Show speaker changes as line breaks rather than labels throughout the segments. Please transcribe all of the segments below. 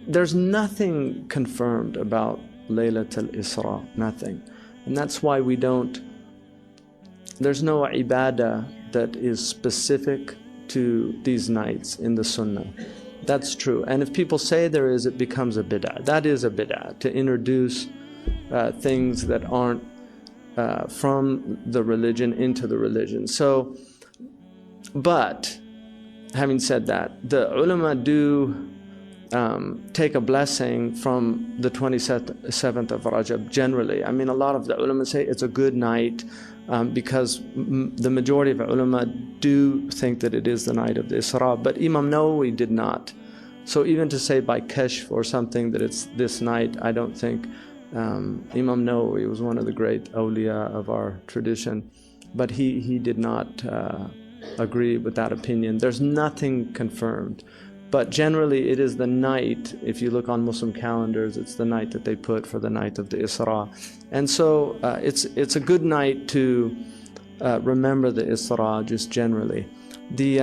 there's nothing confirmed about Laylat al-Isra, nothing. And that's why there's no ibadah that is specific to these nights in the Sunnah. That's true. And if people say there is, it becomes a bid'ah. That is a bid'ah, to introduce things that aren't from the religion into the religion. So, but having said that, the ulama do take a blessing from the 27th of Rajab generally. I mean, a lot of the ulama say it's a good night because the majority of ulama do think that it is the night of the Isra, but Imam Nawawi did not. So even to say by kashf or something that it's this night, I don't think. Imam Nawawi was one of the great awliya of our tradition, but he did not agree with that opinion. There's nothing confirmed. But generally it is the night, if you look on Muslim calendars, it's the night that they put for the night of the Isra. And so it's a good night to remember the Isra just generally. The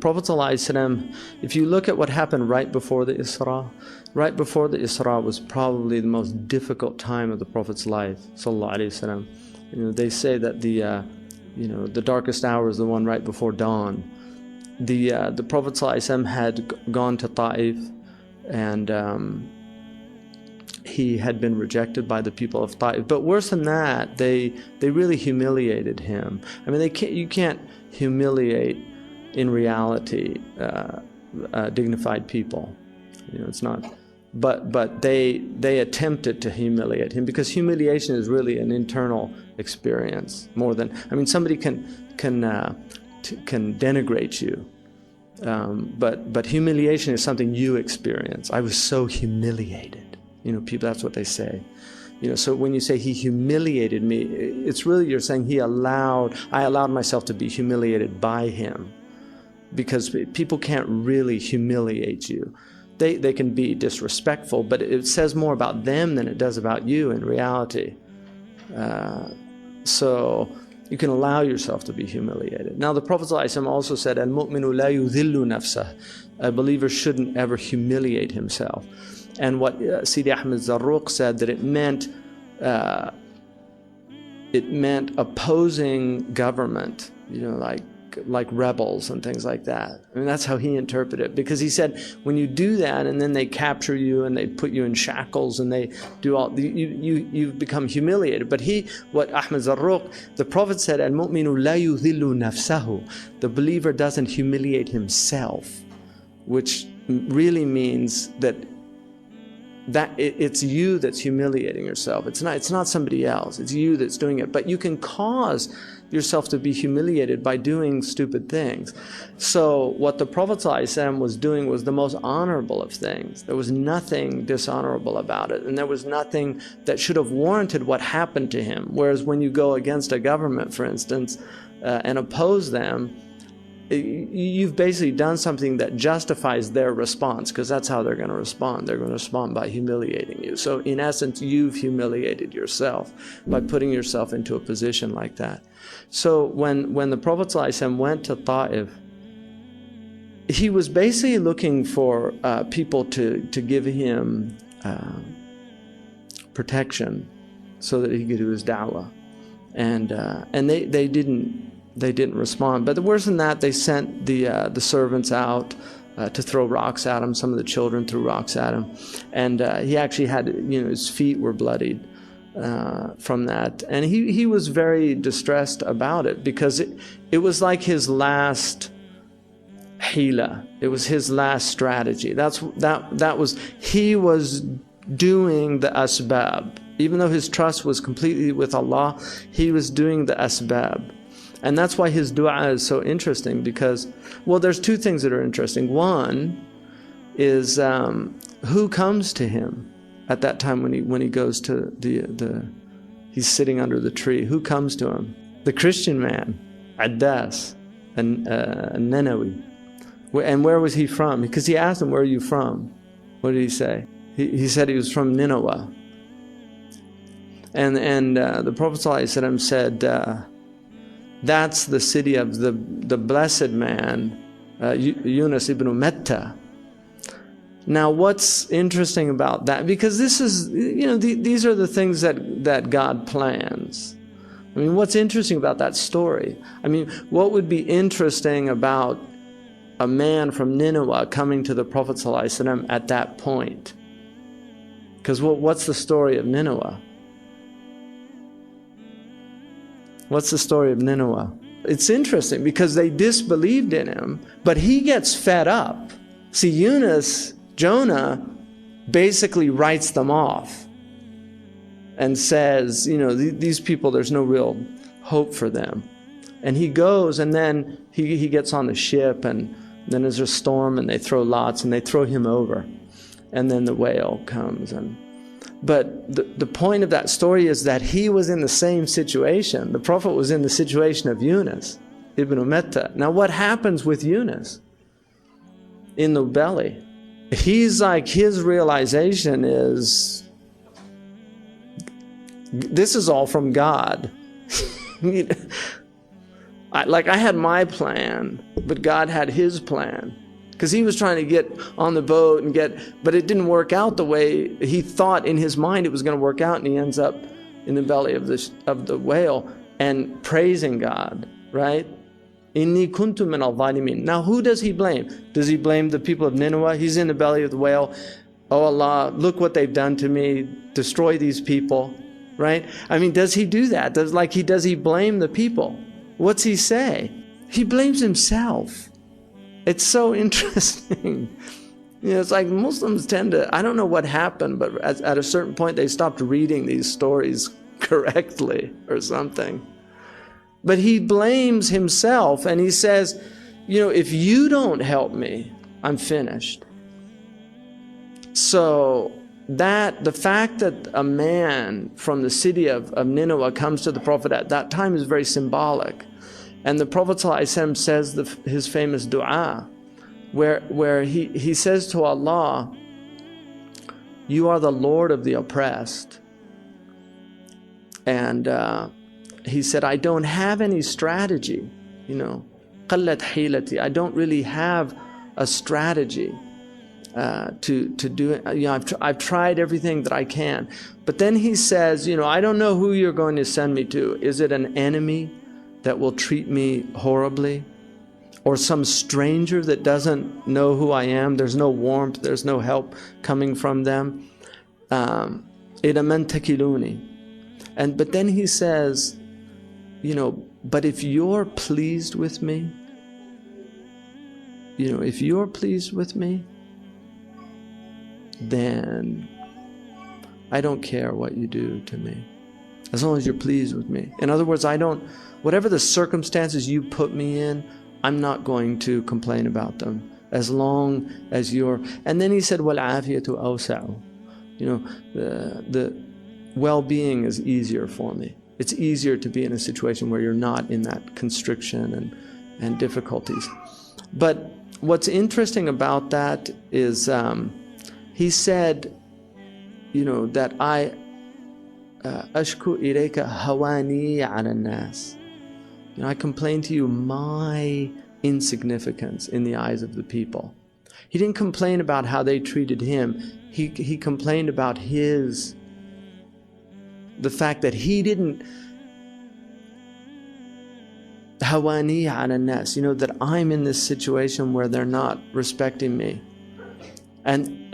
Prophet ﷺ, if you look at what happened right before the Isra, was probably the most difficult time of the Prophet's life, ﷺ. They say that the darkest hour is the one right before dawn. The Prophet ﷺ had gone to Ta'if, and he had been rejected by the people of Ta'if. But worse than that, they really humiliated him. I mean, you can't humiliate in reality dignified people. It's not. But they attempted to humiliate him, because humiliation is really an internal experience more than, I mean, somebody can denigrate you, but humiliation is something you experience. I was so humiliated. People, that's what they say. So when you say he humiliated me, it's really, you're saying I allowed myself to be humiliated by him, because people can't really humiliate you. They can be disrespectful, but it says more about them than it does about you in reality. So you can allow yourself to be humiliated. Now the Prophet ﷺ also said, "Al-mu'minu la yudhillu nafsah." A believer shouldn't ever humiliate himself. And what Sidi Ahmed Zarruq said, that it meant opposing government, like rebels and things like that. I mean, that's how he interpreted it, because he said when you do that and then they capture you and they put you in shackles and they do all, you become humiliated. But what Ahmed Zarruq, the Prophet said, "Al-mu'minu la yudhillu nafsahu." The believer doesn't humiliate himself, which really means that it's you that's humiliating yourself. It's not somebody else. It's you that's doing it. But you can cause yourself to be humiliated by doing stupid things. So what the Prophet ﷺ was doing was the most honorable of things. There was nothing dishonorable about it, and there was nothing that should have warranted what happened to him. Whereas when you go against a government, for instance, and oppose them, you've basically done something that justifies their response, because that's how they're going to respond. They're going to respond by humiliating you. So in essence, you've humiliated yourself by putting yourself into a position like that. So when the Prophet ﷺ went to Ta'if, he was basically looking for people to give him protection so that he could do his da'wah. And they didn't respond. But worse than that, they sent the servants out to throw rocks at him. Some of the children threw rocks at him, and he actually had, his feet were bloodied from that, and he was very distressed about it, because it was like his last hila. It was his last strategy. He was doing the asbab. Even though his trust was completely with Allah, he was doing the asbab. And that's why his dua is so interesting, because, well, there's two things that are interesting. One is who comes to him at that time when he goes to he's sitting under the tree. Who comes to him? The Christian man, Addas, and Nanawi. And where was he from? Because he asked him, "Where are you from?" What did he say? He said he was from Nineveh. And the Prophet ﷺ said, that's the city of the blessed man, Yunus ibn Metta. Now, what's interesting about that, because this is, these are the things that God plans. I mean, what's interesting about that story? I mean, what would be interesting about a man from Nineveh coming to the Prophet ﷺ at that point? Because what's the story of Nineveh? What's the story of Nineveh? It's interesting because they disbelieved in him, but he gets fed up. See, Jonah basically writes them off and says, these people, there's no real hope for them. And he goes, and then he gets on the ship, and then there's a storm, and they throw lots, and they throw him over. And then the whale comes. But the point of that story is that he was in the same situation. The Prophet was in the situation of Yunus ibn Umatta. Now, what happens with Yunus in the belly? He's like, his realization is, this is all from God. I had my plan, but God had his plan. Because he was trying to get on the boat but it didn't work out the way he thought in his mind it was going to work out, and he ends up in the belly of the whale and praising God, right? Inni kuntu min al-zalimin. Now, who does he blame? Does he blame the people of Nineveh? He's in the belly of the whale. Oh Allah, look what they've done to me. Destroy these people, right? I mean, does he do that? Does he blame the people? What's he say? He blames himself. It's so interesting. It's like Muslims tend to, I don't know what happened, but at a certain point they stopped reading these stories correctly or something. But he blames himself, and he says, if you don't help me, I'm finished. So the fact that a man from the city of Nineveh comes to the Prophet at that time is very symbolic. And the Prophet ﷺ says his famous dua, where he says to Allah, you are the Lord of the oppressed. And he said, I don't have any strategy, قَلَّتْ حِيلَتِي. I don't really have a strategy to do it. I've tried everything that I can. But then he says, I don't know who you're going to send me to. Is it an enemy that will treat me horribly, or some stranger that doesn't know who I am? There's no warmth, there's no help coming from them. إِلَى مَنْ تَكِلُونِي. But then he says, but if you're pleased with me, if you're pleased with me, then I don't care what you do to me, as long as you're pleased with me. In other words, whatever the circumstances you put me in, I'm not going to complain about them, as long as you're. And then he said, وَالْعَافِيَةُ أَوْسَعُ. The well-being is easier for me. It's easier to be in a situation where you're not in that constriction and difficulties. But what's interesting about that is he said, that I ashku ilayka hawani ala nas. I complain to you my insignificance in the eyes of the people. He didn't complain about how they treated him. He complained about the fact that he didn't hawani ala nas, that I'm in this situation where they're not respecting me. And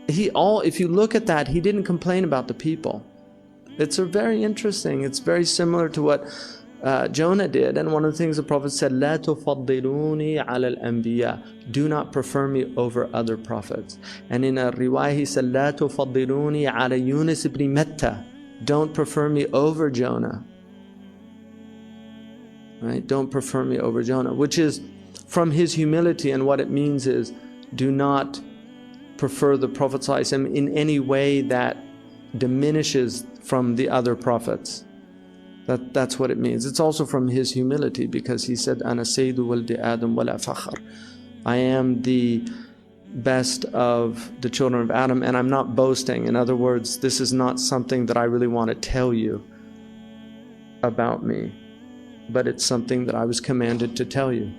if you look at that, he didn't complain about the people. It's very interesting. It's very similar to what Jonah did. And one of the things the Prophet said, لا تفضلوني على الأنبياء. Do not prefer me over other prophets. And in a riwayah he said, لا تفضلوني على يونس ibn متى. Don't prefer me over Jonah. Right? Don't prefer me over Jonah. Which is from his humility, and what it means is, do not prefer the Prophet ﷺ in any way that diminishes from the other prophets. That's what it means. It's also from his humility, because he said, أَنَا سَيْدُ وَلْدِ آدَمْ وَلَا فَخْرٍ. I am the best of the children of Adam, and I'm not boasting. In other words, this is not something that I really want to tell you about me, but it's something that I was commanded to tell you.